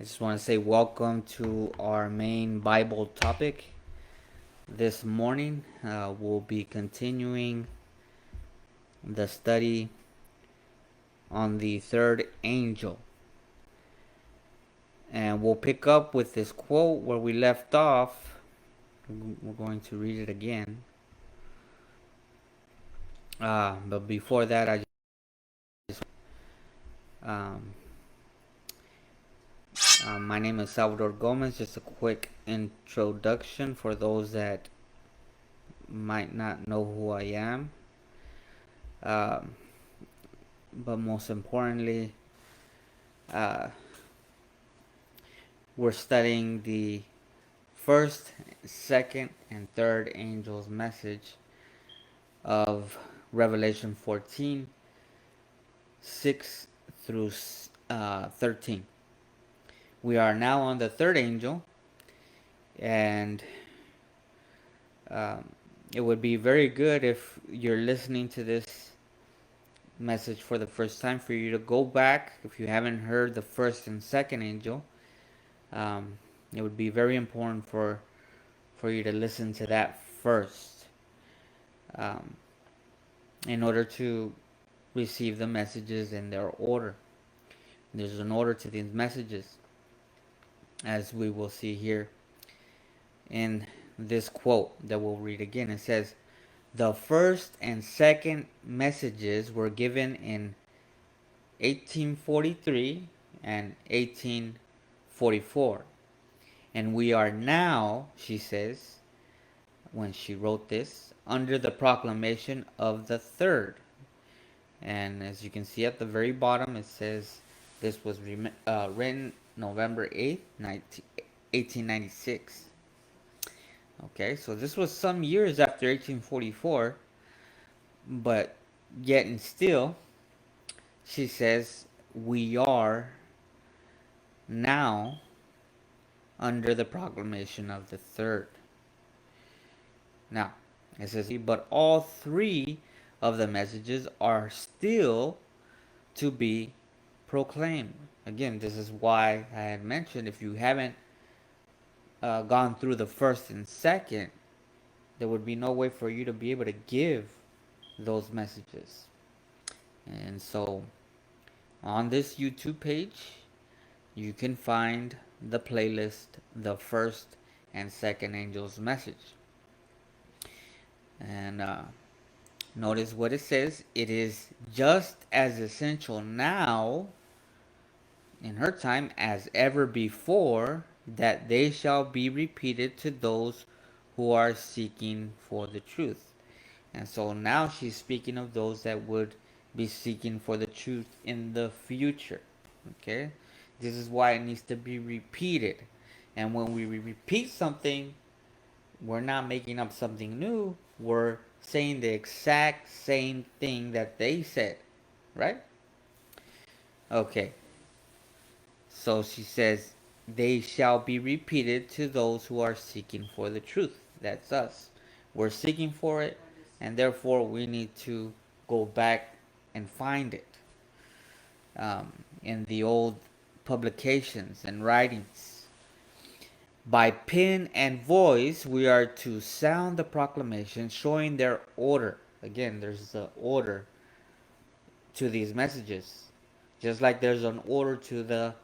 just want to say welcome to our main Bible topic. This morning, we'll be continuing the study on the third angel. And we'll pick up with this quote where we left off. We're going to read it again. But before that, I just. Um, my name is Salvador Gomez. Just a quick introduction for those that might not know who I am. Um, but most importantly, uh, we're studying the first, second, and third angel's message of Revelation 14, 6 through 13. We are now on the third angel, and um, it would be very good if you're listening to this message for the first time for you to go back if you haven't heard the first and second angel. It would be very important for you to listen to that first, um, in order to receive the messages in their order. There's an order to these messages, as we will see here in this quote that we'll read again. It says, the first and second messages were given in 1843 and 1844. And we are now, she says, when she wrote this, under the proclamation of the third. And as you can see at the very bottom, it says this was written November 8th, 1896. Okay, so this was some years after 1844, but yet and still, she says, we are now under the proclamation of the third. Now, it says, but all three of the messages are still to be proclaimed. Again, this is why I had mentioned if you haven't gone through the first and second, there would be no way for you to be able to give those messages. And so on this YouTube page, you can find the playlist, the first and second angel's message. And notice what it says. It is just as essential now in her time as ever before that they shall be repeated to those who are seeking for the truth. And so now she's speaking of those that would be seeking for the truth in the future. Okay? This is why it needs to be repeated. And when we repeat something, we're not making up something new. We're saying the exact same thing that they said. Right? Okay. So she says, they shall be repeated to those who are seeking for the truth. That's us. We're seeking for it, and therefore we need to go back and find it in the old publications and writings. By pen and voice, we are to sound the proclamation, showing their order. Again, there's an order to these messages. Just like there's an order to the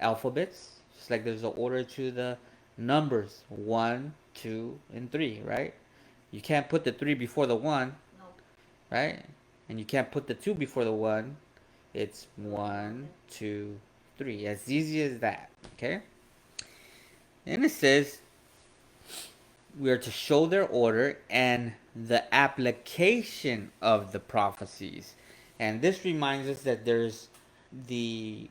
alphabets, just like there's an order to the numbers 1, 2, and 3, right? You can't put the 3 before the 1, right? And you can't put the 2 before the 1. It's 1, 2, 3. As easy as that, okay? And it says we are to show their order and the application of the prophecies. And this reminds us that there's the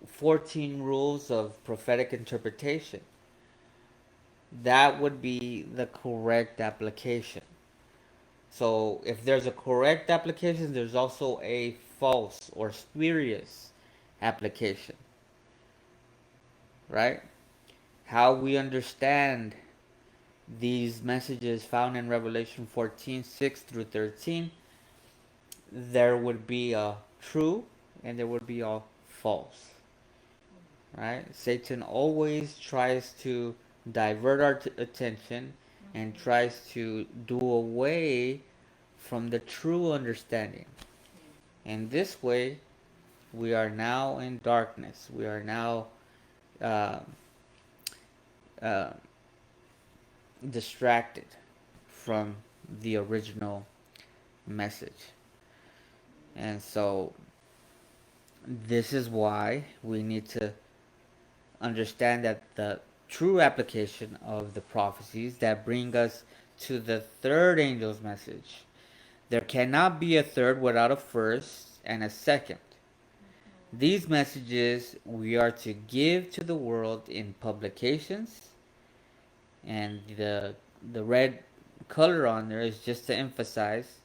14 rules of prophetic interpretation. That would be the correct application. So if there's a correct application, there's also a false or spurious application. Right? How we understand these messages found in Revelation 14, 6 through 13, there would be a true and there would be a false. right? Satan always tries to divert our attention and tries to do away from the true understanding. And this way, we are now in darkness. We are now uh, uh, distracted from the original message. And so, this is why we need to understand that the true application of the prophecies that bring us to the third angel's message. There cannot be a third without a first and a second. These messages we are to give to the world in publications, and the red color on there is just to emphasize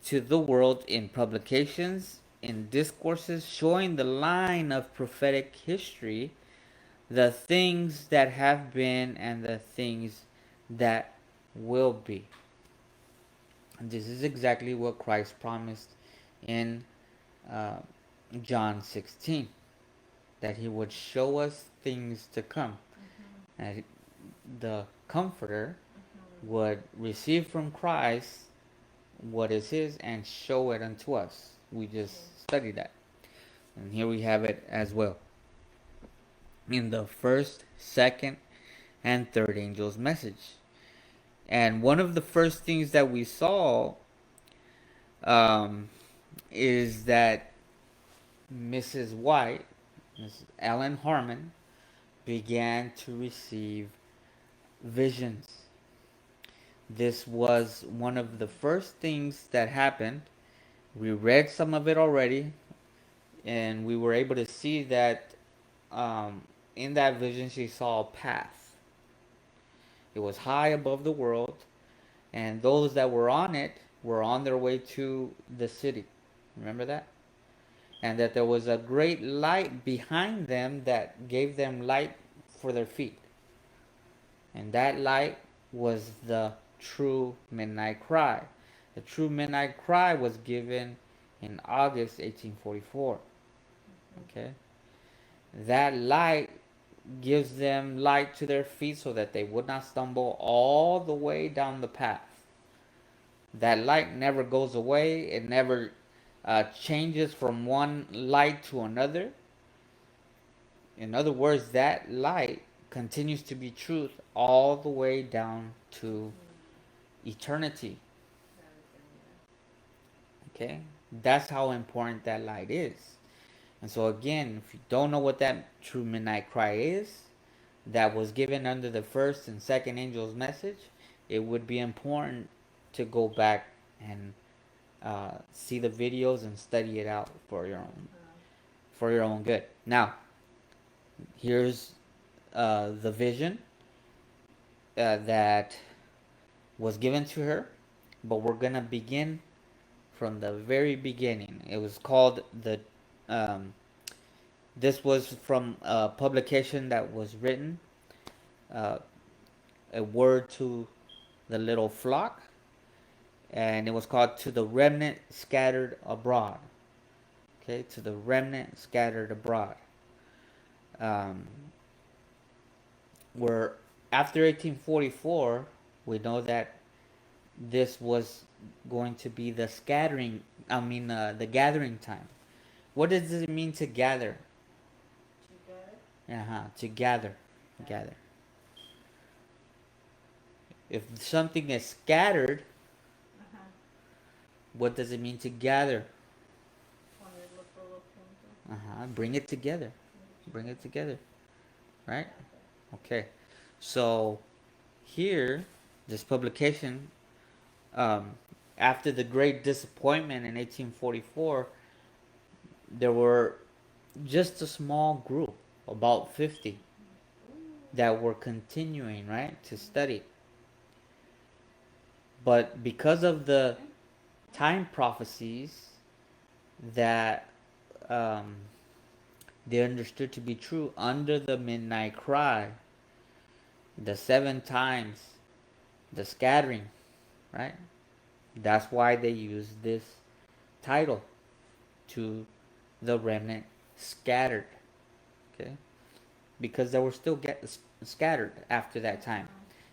to the world in publications, in discourses showing the line of prophetic history, the things that have been and the things that will be. And this is exactly what Christ promised in uh, John 16, that he would show us things to come. And the Comforter would receive from Christ what is his and show it unto us. We just studied that. And here we have it as well. In the first, second, and third angel's message. And one of the first things that we saw um, is that Mrs. White, Mrs. Ellen Harmon, began to receive visions. This was one of the first things that happened. We read some of it already, and we were able to see that in that vision she saw a path. It was high above the world, and those that were on it were on their way to the city. Remember that? And that there was a great light behind them that gave them light for their feet. And that light was the true midnight cry. The true midnight cry was given in August 1844. Okay? That light gives them light to their feet so that they would not stumble all the way down the path. That light never goes away. It never changes from one light to another. In other words, that light continues to be truth all the way down to eternity. Okay? That's how important that light is. And so again, if you don't know what that true midnight cry is, that was given under the first and second angel's message, it would be important to go back and see the videos and study it out for your own good. Now, here's the vision that was given to her, but we're gonna begin from the very beginning. It was called the. This was from a publication that was written, uh, a word to the little flock, and it was called "To the Remnant Scattered Abroad." Okay, to the remnant scattered abroad. Um, where after 1844, we know that this was going to be the scattering. The gathering time. What does it mean to gather? To gather, gather. If something is scattered, what does it mean to gather? Bring it together. Bring it together. Right? Okay. So here, this publication, after the great disappointment in 1844, there were just a small group, about 50, that were continuing, right, to study. But because of the time prophecies that they understood to be true under the midnight cry, the 7 times, the scattering, right? That's why they use this title, to the remnant scattered. Okay? because they were still scattered after that time.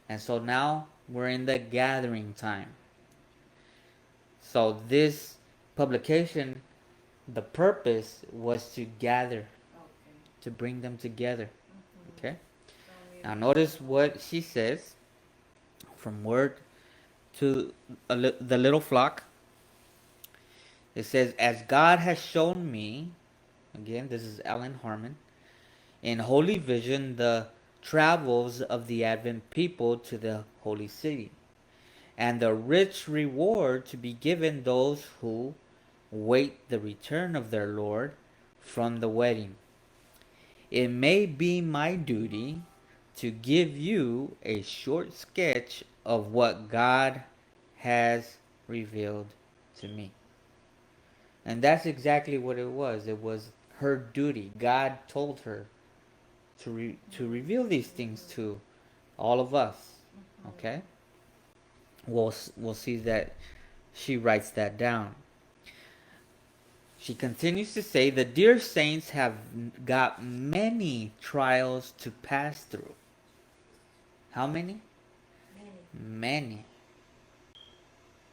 And so now we're in the gathering time. So this publication, the purpose was to gather, to bring them together. Okay? Now notice what she says from word to the little flock. It says, as God has shown me, again, this is Ellen Harmon, in holy vision, the travels of the Advent people to the holy city, and the rich reward to be given those who wait the return of their Lord from the wedding. It may be my duty to give you a short sketch of what God has revealed to me. And that's exactly what it was. It was her duty. God told her to reveal these things to all of us. Okay? We'll see that she writes that down. She continues to say, the dear saints have got many trials to pass through. How many? Many.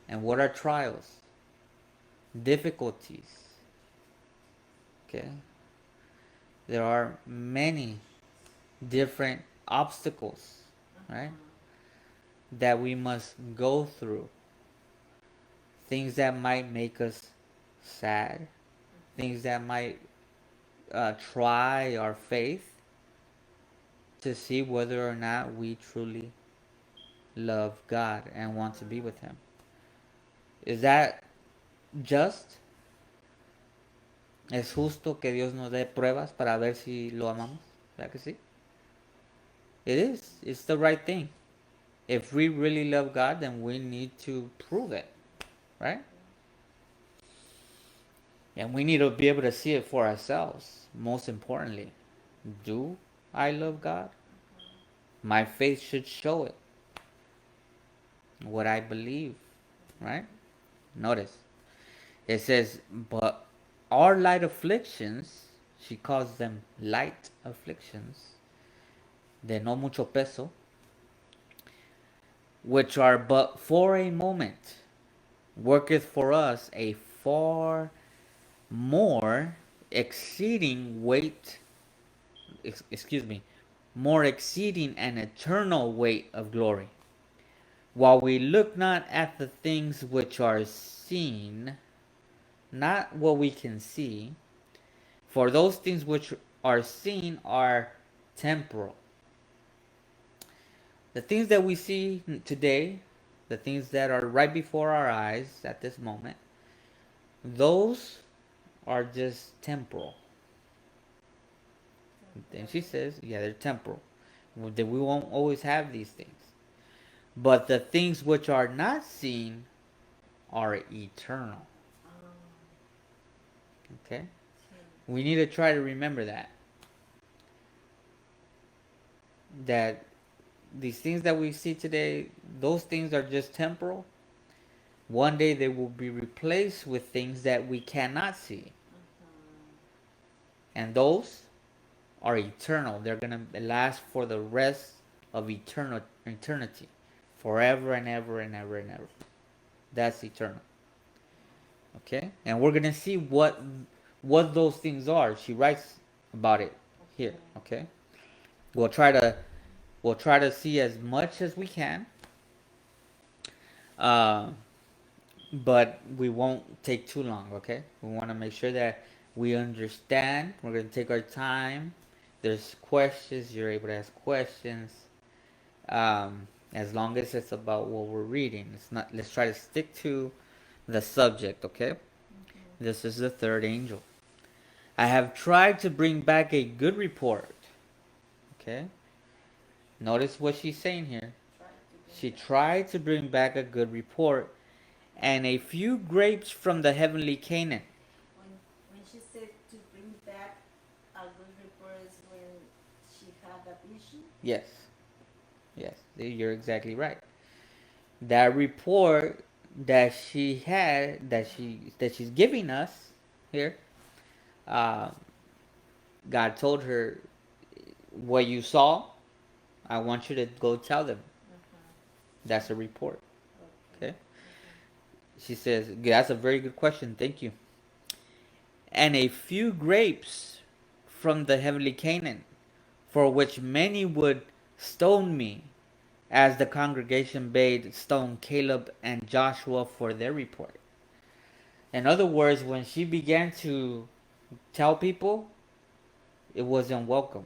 And what are trials? Difficulties. Okay? There are many different obstacles, right? That we must go through. Things that might make us sad. Things that might try our faith to see whether or not we truly love God and want to be with Him. Is that just? ¿Es justo que Dios nos dé pruebas para ver si lo amamos? ¿Verdad que sí? It is. It's the right thing. If we really love God, then we need to prove it. Right? And we need to be able to see it for ourselves. Most importantly, do I love God? My faith should show it. What I believe. Right? Notice. It says, but our light afflictions, she calls them light afflictions, de no mucho peso, which are but for a moment, worketh for us a far more exceeding weight, more exceeding an eternal weight of glory. While we look not at the things which are seen, not what we can see, for those things which are seen are temporal. The things that we see today, the things that are right before our eyes at this moment, those are just temporal. And she says, yeah, they're temporal. That we won't always have these things. But the things which are not seen are eternal. Okay? We need to try to remember that. That these things that we see today, those things are just temporal. One day they will be replaced with things that we cannot see. And those are eternal. They're going to last for the rest of eternity. Forever and ever and ever and ever. That's eternal. Okay? And we're going to see what those things are. She writes about it here. Okay? We'll try to see as much as we can. But we won't take too long, okay? We want to make sure that we understand. We're going to take our time. There's questions. You're able to ask questions. As long as it's about what we're reading. It's not. Let's try to stick to the subject, okay? This is the third angel. I have tried to bring back a good report. Okay? Notice what she's saying here. She tried to bring back a good report and a few grapes from the heavenly Canaan. When she said to bring back a good report is when she had a vision? Yes. Yes, you're exactly right. That report that she had, that she's giving us here, God told her what you saw, I want you to go tell them. Uh-huh. That's a report. Okay. Okay. Uh-huh. She says, that's a very good question. Thank you. And a few grapes from the heavenly Canaan, for which many would stone me, as the congregation bade stone Caleb and Joshua for their report. In other words, when she began to tell people, it wasn't welcome.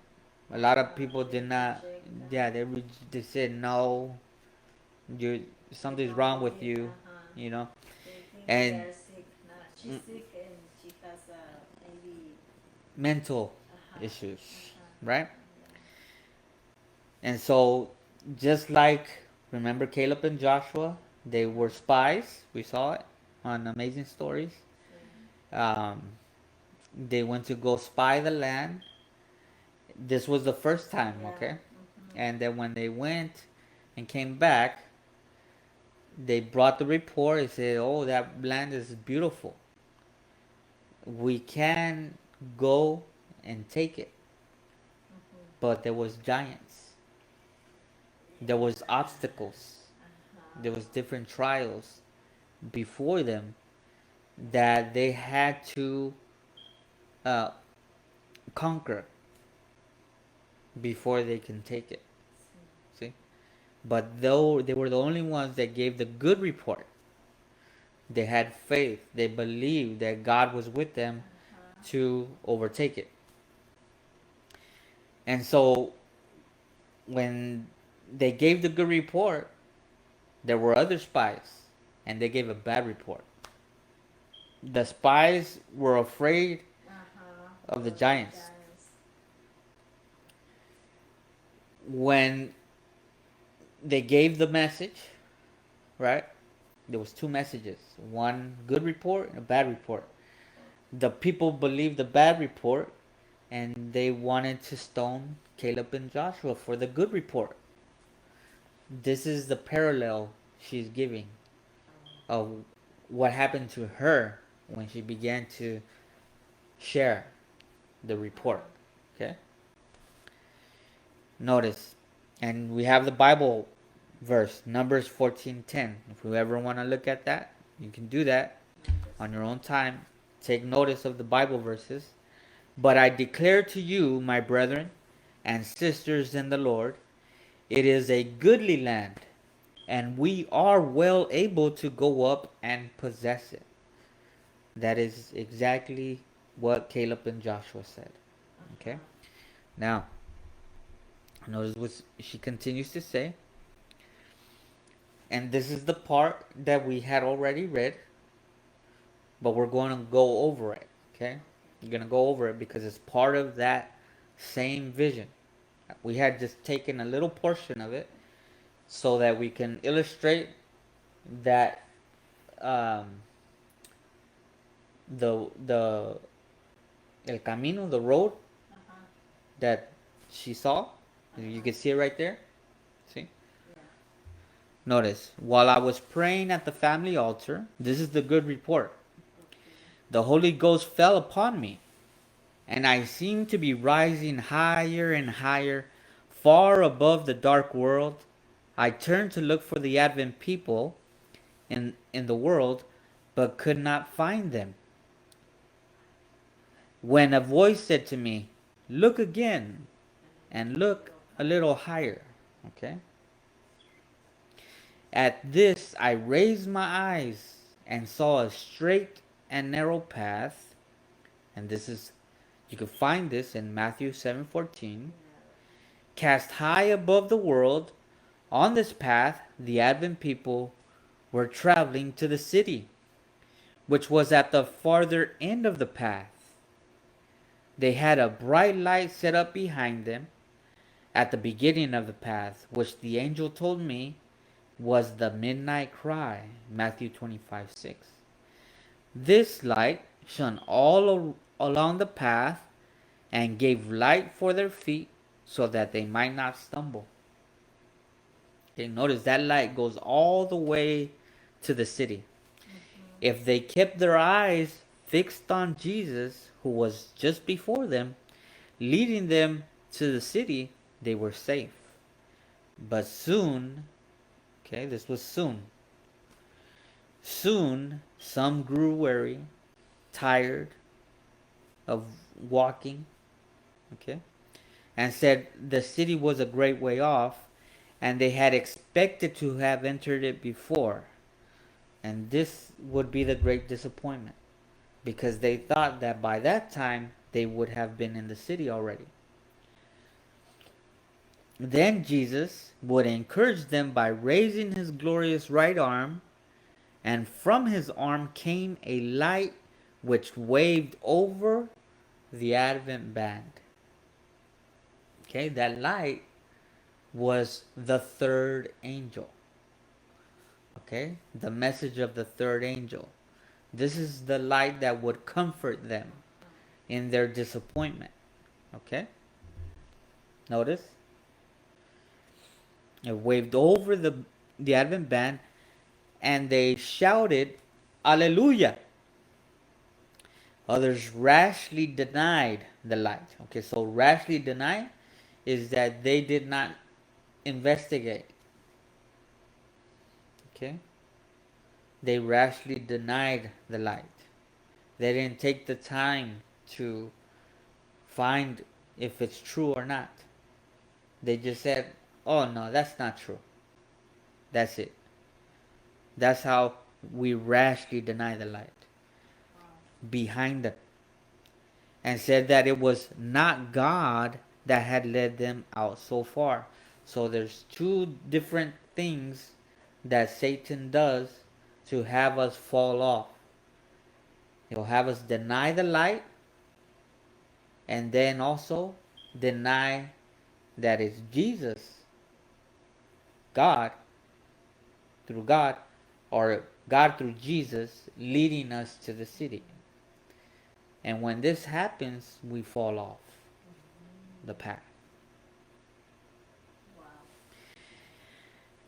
A lot of people They did not. reject Yeah, that. they said no. You They something's don't wrong with believe. you. Uh-huh. You know, They think they and are sick. No, she's sick and she has maybe. mental Uh-huh. issues, Uh-huh. right? Yeah. And so, just like remember Caleb and Joshua, they were Uh-huh. spies. We saw it on Amazing Stories. Yeah. Um, they went to go spy the land. This was the first time, Yeah. okay? Mm-hmm. And then when they went and came back, they brought the report. They said, "Oh, that land is beautiful. We can go and take it." Mm-hmm. But there was giants. There was obstacles. There was Uh-huh. different trials before them that they had to uh, conquer before they can take it. See, but though they were the only ones that gave the good report, they had faith. They believed that God was with them Uh-huh. to overtake it. And so when they gave the good report, there were other spies, and they gave a bad report. The spies were afraid Uh-huh. of the Of the giants. giants. When they gave the message, right? There was two messages, one good report and a bad report. The people believed the bad report, and they wanted to stone Caleb and Joshua for the good report. This is the parallel she's giving of what happened to her when she began to share the report. Okay? Notice, and we have the Bible verse, Numbers 14:10. If you ever want to look at that, you can do that Numbers on your own 14. time. Take notice of the Bible verses. But I declare to you, my brethren and sisters in the Lord, it is a goodly land, and we are well able to go up and possess it. That is exactly what Caleb and Joshua said. Okay? Uh-huh. Now, notice what she continues to say, and this is the part that we had already read, but we're going to go over it. Okay? We're going to go over it because it's part of that same vision. We had just taken a little portion of it so that we can illustrate that um, the el camino, the road Uh-huh. that she saw. You Uh-huh. can see it right there. See? Yeah. Notice, while I was praying at the family altar, this is the good report. Okay. The Holy Ghost fell upon me, and I seemed to be rising higher and higher, far above the dark world. I turned to look for the Advent people in the world, but could not find them. When a voice said to me, "Look again, and A look little a higher. little higher." Okay? At this, I raised my eyes and saw a straight and narrow path, and this is, you can find this in Matthew 7:14, cast high above the world. On this path, the Advent people were traveling to the city, which was at the farther end of the path. They had a bright light set up behind them at the beginning of the path, which the angel told me was the midnight cry. Matthew 25:6. This light shone all along the path and gave light for their feet so that they might not stumble. Okay, notice that light goes all the way to the city. Mm-hmm. If they kept their eyes fixed on Jesus, who was just before them, leading them to the city, they were safe. But soon, okay, this was soon. Soon, some grew weary, tired of walking, okay, and said the city was a great way off, and they had expected to have entered it before. And this would be the great disappointment because they thought that by that time they would have been in the city already. Then Jesus would encourage them by raising his glorious right arm, and from his arm came a light which waved over the Advent band. Okay, that light was the third angel. Okay, the message of the third angel. This is the light that would comfort them in their disappointment. Okay, notice it waved over the Advent band, and they shouted, Alleluia! Others rashly denied the light. Okay, so rashly deny is that they did not investigate. Okay, they rashly denied the light. They didn't take the time to find if it's true or not. They just said, oh no, that's not true. That's it. That's how we rashly deny the light behind them, and said that it was not God that had led them out so far. So there's two different things that Satan does to have us fall off. He'll have us deny the light, and then also deny that it's Jesus, God, through God, or God through Jesus leading us to the city. And when this happens, we fall off the path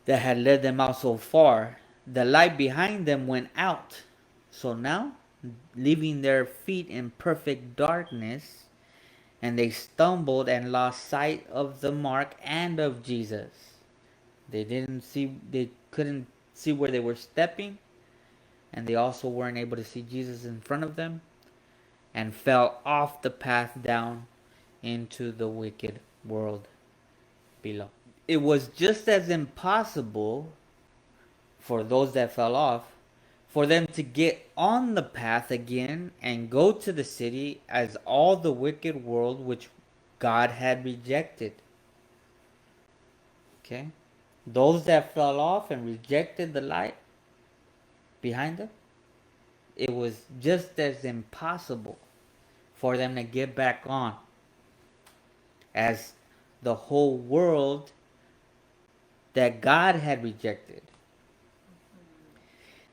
that had led them out so far. The light behind them went out. So now, leaving their feet in perfect darkness, and they stumbled and lost sight of the mark and of Jesus. They couldn't see where they were stepping, and they also weren't able to see Jesus in front of them, and fell off the path down into the wicked world below. It was just as impossible for those that fell off for them to get on the path again and go to the city as all the wicked world which God had rejected. Okay? Those that fell off and rejected the light behind them, it was just as impossible for them to get back on as the whole world that God had rejected.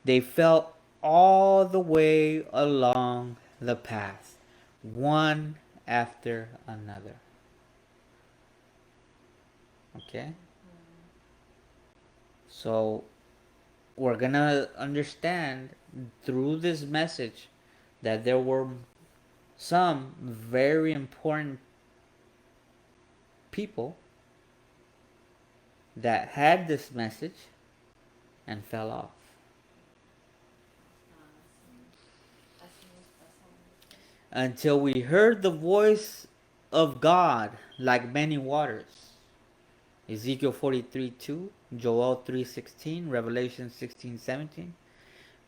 They fell all the way along the path, one after another. Okay? So, we're gonna understand through this message that there were some very important people that had this message and fell off. Until we heard the voice of God like many waters. Ezekiel 43:2, Joel 3:16, Revelation 16:17,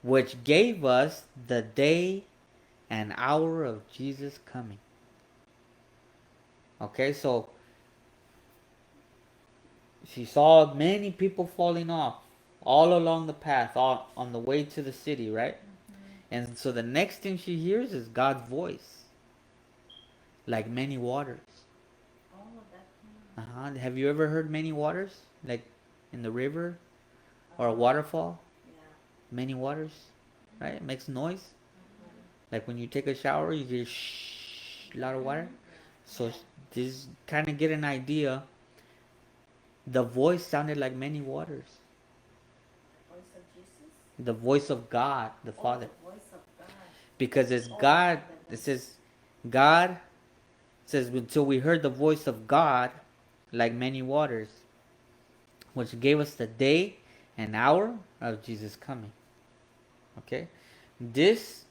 which gave us the day and hour of Jesus coming. Okay, so she saw many people falling off all along the path, all on the way to the city, right? And so the next thing she hears is God's voice, like many waters. Have you ever heard many waters, like in the river or a waterfall? Many waters, right? It makes noise. Like when you take a shower, you hear shh, a lot of water. So this kind of get an idea. The voice sounded like many waters. The voice of God, the Father. Because it's God. It says God says, until we heard the voice of God like many waters, which gave us the day and hour of Jesus coming. Okay? This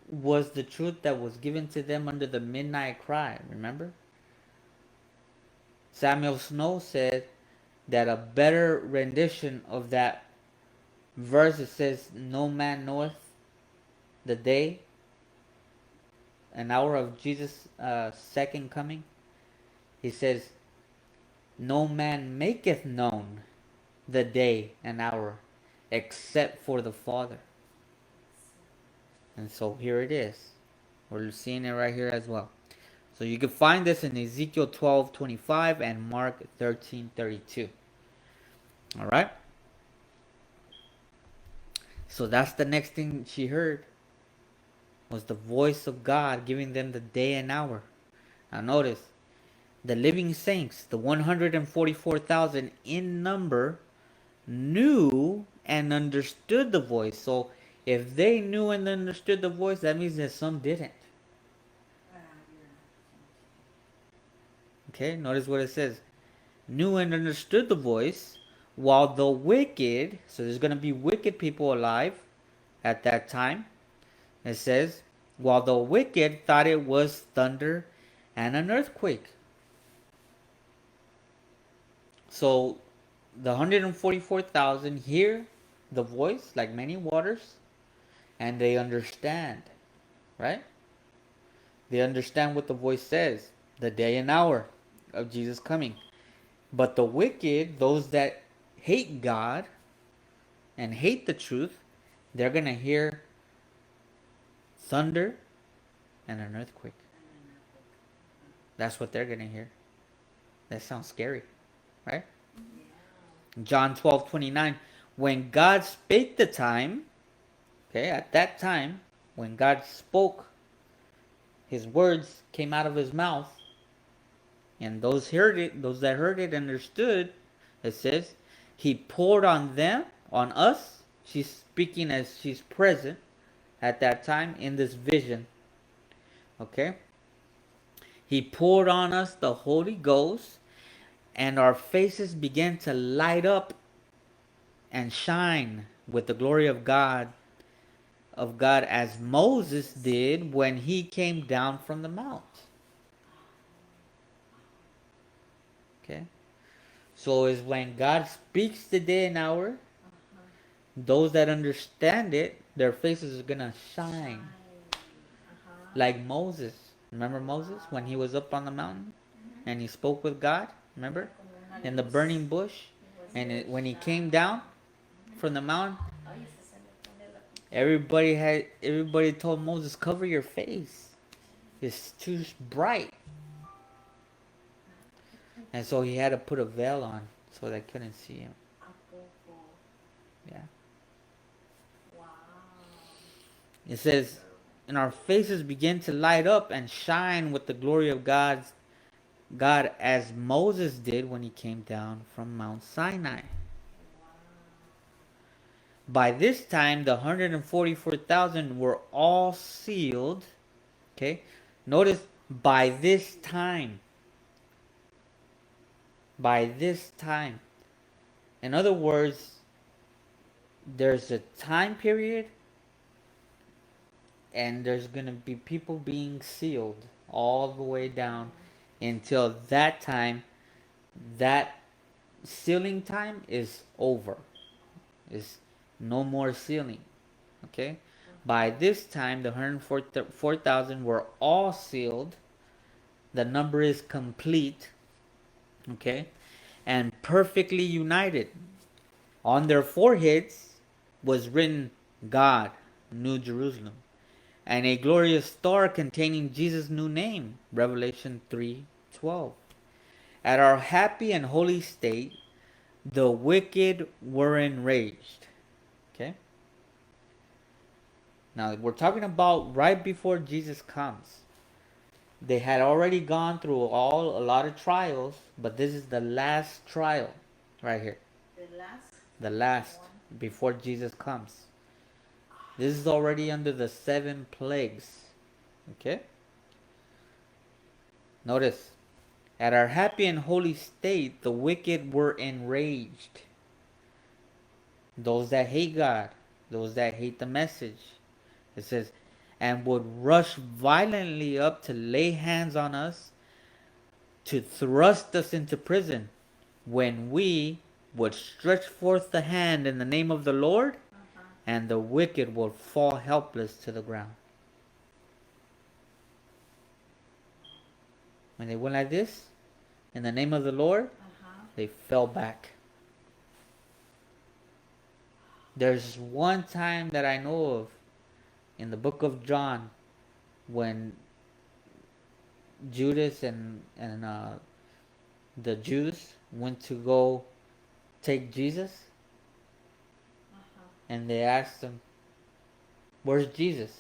was the truth that was given to them under the midnight cry. Remember? Samuel Snow said that a better rendition of that verse, it says, no man knoweth the day and hour of Jesus' second coming. He says, no man maketh known the day and hour except for the Father. And so here it is. We're seeing it right here as well. So you can find this in Ezekiel 12:25 and Mark 13:32. All right? So that's the next thing she heard, was the voice of God giving them the day and hour. Now notice, the living saints, the 144,000 in number, knew and understood the voice. So if they knew and understood the voice, that means that some didn't. Okay, notice what it says. Knew and understood the voice, while the wicked, so there's going to be wicked people alive at that time. It says, while the wicked thought it was thunder and an earthquake. So the 144,000 hear the voice like many waters, and they understand, right? They understand what the voice says, the day and hour of Jesus coming. But the wicked, those that hate God and hate the truth, they're going to hear thunder and an earthquake. That's what they're going to hear. That sounds scary, right? John 12:29. When God spake the time, okay, at that time, when God spoke, his words came out of his mouth, and those heard it, those that heard it understood, it says, he poured on them, on us. She's speaking as she's present at that time in this vision. Okay? He poured on us the Holy Ghost, and our faces began to light up and shine with the glory of God, as Moses did when he came down from the mount. Okay? So is when God speaks the day and hour, those that understand it, their faces are gonna shine. Like Moses. Remember Moses when he was up on the mountain and he spoke with God? Remember? In the burning bush. And when he came down from the mountain, everybody told Moses, cover your face. It's too bright. And so he had to put a veil on so they couldn't see him. Yeah. It says, and our faces begin to light up and shine with the glory of God, as Moses did when he came down from Mount Sinai. By this time, the 144,000 were all sealed. Okay? Notice, by this time. By this time. In other words, there's a time period and there's going to be people being sealed all the way down until that time. That sealing time is over. Is no more sealing. Okay? By this time, the 104,000 were all sealed. The number is complete. Okay? And perfectly united. On their foreheads was written God, New Jerusalem, and a glorious star containing Jesus' new name, Revelation 3:12. At our happy and holy state, the wicked were enraged. Okay? Now, we're talking about right before Jesus comes. They had already gone through a lot of trials, but this is the last trial right here. The last before Jesus comes. This is already under the 7 plagues. Okay? Notice, at our happy and holy state, the wicked were enraged. Those that hate God, those that hate the message. It says, and would rush violently up to lay hands on us, to thrust us into prison, when we would stretch forth the hand in the name of the Lord, and the wicked will fall helpless to the ground. When they went like this, in the name of the Lord, they fell back. There's one time that I know of in the book of John when Judas and the Jews went to go take Jesus, and they asked him, "Where's Jesus?"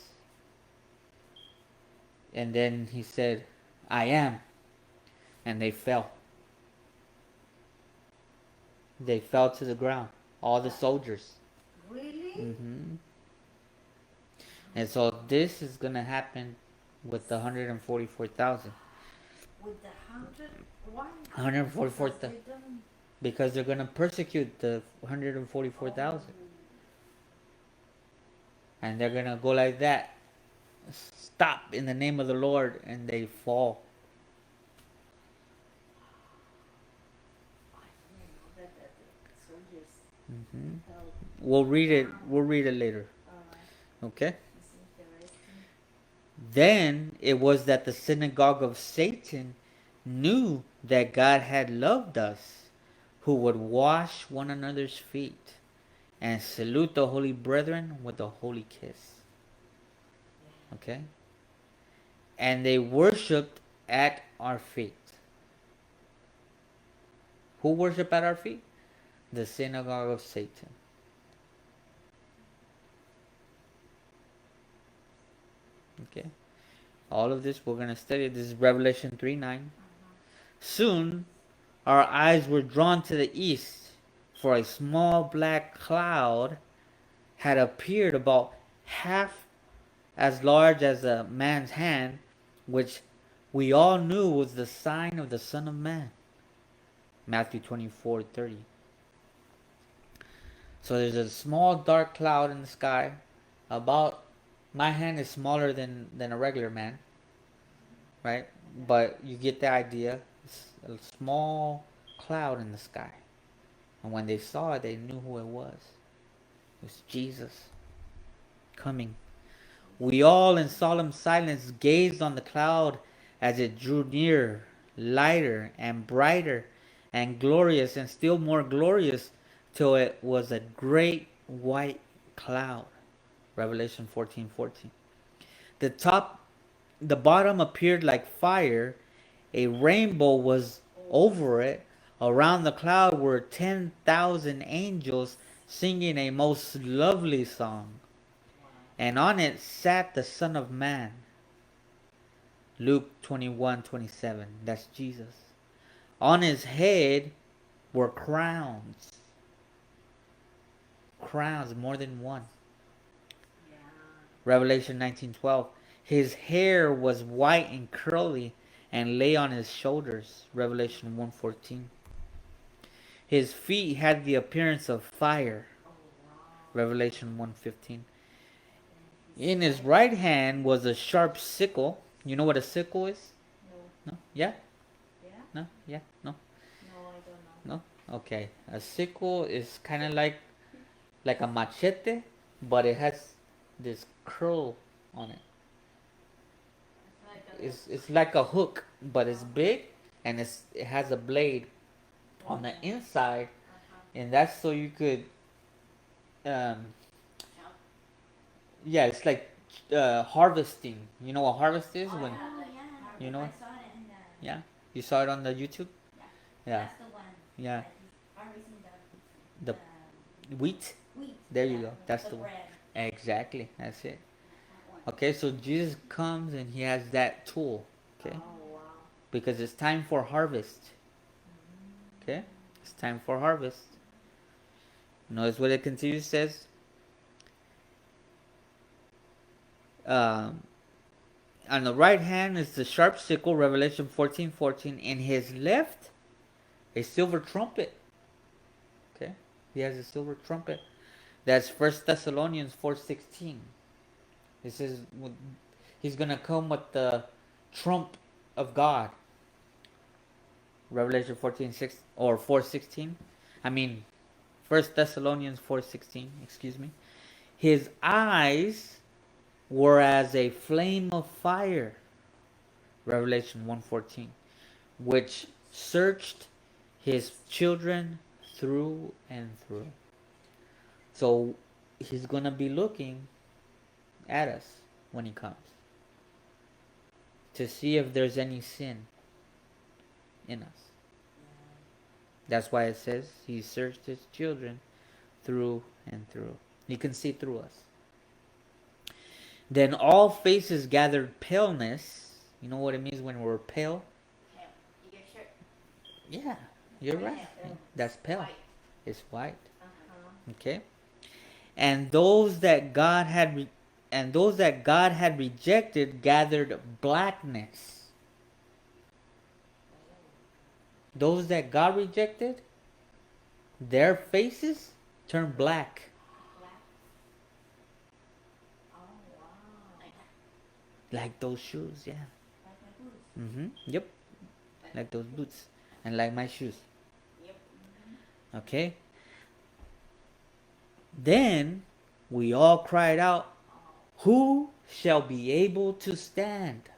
And then he said, "I am." And they fell. They fell to the ground. All the soldiers. Really? Mm-hmm. And so this is going to happen with the 144,000. With the 100? Why? 144,000. Because they're going to persecute the 144,000. And they're going to go like that. Stop in the name of the Lord, and they fall. Mm-hmm. We'll read it. We'll read it later. Okay. Then it was that the synagogue of Satan knew that God had loved us, who would wash one another's feet and salute the holy brethren with a holy kiss. Okay? And they worshipped at our feet. Who worshiped at our feet? The synagogue of Satan. Okay? All of this we're going to study. This is Revelation 3:9. Soon our eyes were drawn to the east, for a small black cloud had appeared about half as large as a man's hand, which we all knew was the sign of the Son of Man. Matthew 24:30. So there's a small dark cloud in the sky. About my hand is smaller than a regular man, right? But you get the idea. It's a small cloud in the sky. And when they saw it, they knew who it was. It was Jesus coming. We all in solemn silence gazed on the cloud as it drew near, lighter and brighter and glorious and still more glorious, till it was a great white cloud. Revelation 14:14. The the bottom appeared like fire. A rainbow was over it. Around the cloud were 10,000 angels singing a most lovely song. And on it sat the Son of Man. Luke 21:27. That's Jesus. On his head were crowns. Crowns, more than one. Revelation 19:12. His hair was white and curly and lay on his shoulders. Revelation 1:14. His feet had the appearance of fire. Revelation 1:15. In his right hand was a sharp sickle. You know what a sickle is? No? Yeah? Yeah? No? Yeah? No? No, I don't know. No? Okay. A sickle is kind of like a machete, but it has this curl on it. It's like a hook, but it's big, and it has a blade on the inside, and that's so you could um yeah, it's like harvesting. You know what harvest is? When you know? I saw it in the. Yeah, you saw it on the YouTube. Yeah, That's the one. yeah. That is harvesting The wheat. wheat. There you go. That's the one. bread. Exactly. That's it. That one. Okay, so Jesus comes and he has that tool. Okay, Oh, wow. because it's time for harvest. Okay, it's time for harvest. Notice what it continues says. Um, On the right hand is the sharp sickle, Revelation 14:14. In his left, a silver trumpet. Okay, he has a silver trumpet. That's First Thessalonians 4:16. It says he's gonna come with the trump of God. Revelation 14:6 or 4:16. I mean, First Thessalonians 4:16. Excuse me. His eyes were as a flame of fire. Revelation 1:14, which searched his children through and through. So he's gonna be looking at us when he comes to see if there's any sin in us. That's why it says he searched his children through and through. He can see through us. Then all faces gathered paleness. You know what it means when we're pale? Yeah, you're right. That's pale. It's white. Okay. And those that God had rejected gathered blackness. Those that God rejected, their faces turned black. Like those shoes, yeah. Yep. Like those boots. And like my shoes. Okay. Then we all cried out, who shall be able to stand?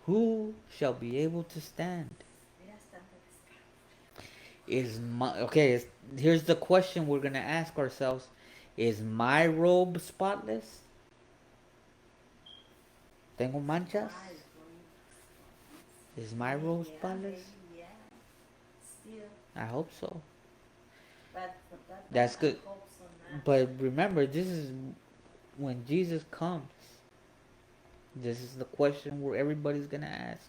Who shall be able to stand? Here's the question we're gonna ask ourselves. Is my robe spotless? ¿Tengo manchas? Is my robe spotless? I hope so. That's good. But remember, this is when Jesus comes. This is the question where everybody's gonna ask.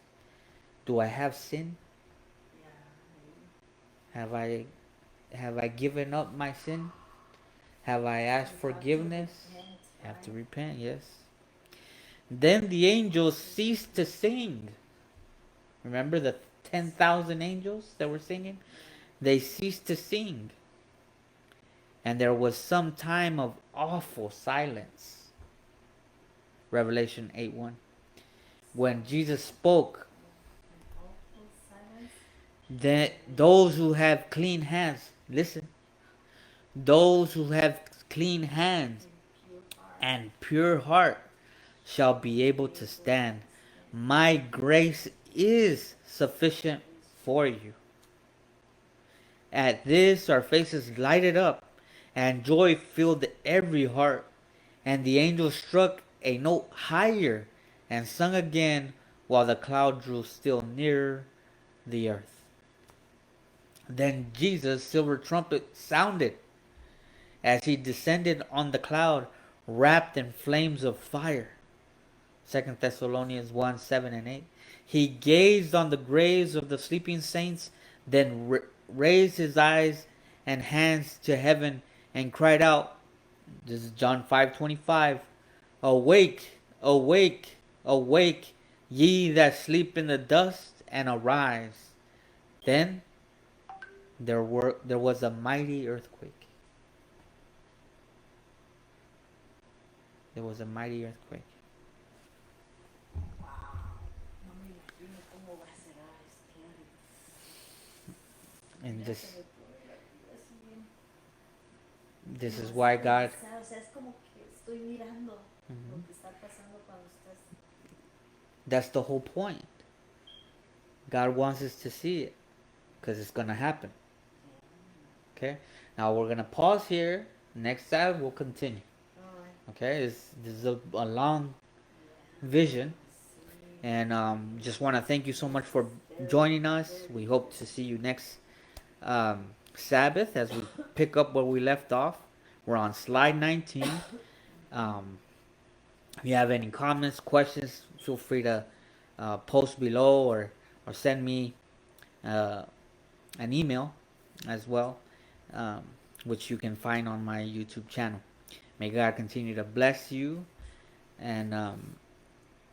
Do I have sin? Have I given up my sin? Have I asked forgiveness? Have to repent, yes. Then the angels ceased to sing. Remember the 10,000 angels that were singing? They ceased to sing. And there was some time of awful silence. Revelation 8:1. When Jesus spoke, that those who have clean hands, listen, those who have clean hands and pure heart shall be able to stand. My grace is sufficient for you. At this, our faces lighted up, and joy filled every heart. And the angel struck a note higher and sung again while the cloud drew still nearer the earth. Then Jesus' silver trumpet sounded as he descended on the cloud, wrapped in flames of fire. 2 Thessalonians 1:7-8. He gazed on the graves of the sleeping saints, then raised his eyes and hands to heaven and cried out. This is John 5:25. Awake, awake, awake, ye that sleep in the dust, and arise. Then there was a mighty earthquake. There was a mighty earthquake. And this is why God. That's the whole point. God wants us to see it because it's gonna happen. Okay. Now we're gonna pause here. Next time we'll continue. Okay. This is a long vision, and just want to thank you so much for joining us. We hope to see you next Sabbath as we pick up where we left off. We're on slide 19. If you have any comments, questions, feel free to post below or send me an email as well, which you can find on my YouTube channel. May God continue to bless you and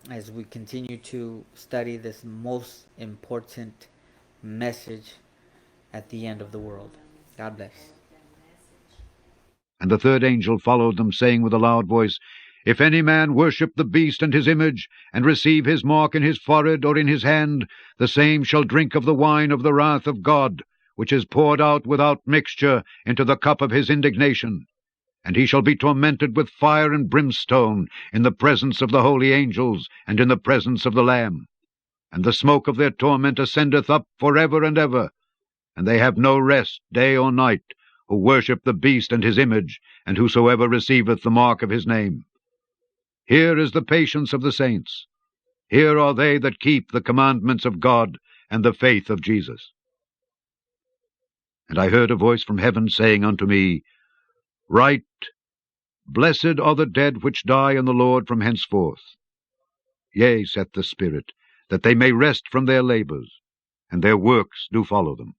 as we continue to study this most important message at the end of the world. God bless. And the third angel followed them, saying with a loud voice, If any man worship the beast and his image, and receive his mark in his forehead or in his hand, the same shall drink of the wine of the wrath of God, which is poured out without mixture into the cup of his indignation. And he shall be tormented with fire and brimstone in the presence of the holy angels, and in the presence of the Lamb. And the smoke of their torment ascendeth up for ever and ever. And they have no rest day or night, who worship the beast and his image, and whosoever receiveth the mark of his name. Here is the patience of the saints. Here are they that keep the commandments of God and the faith of Jesus. And I heard a voice from heaven saying unto me, Write, Blessed are the dead which die in the Lord from henceforth. Yea, saith the Spirit, that they may rest from their labors, and their works do follow them.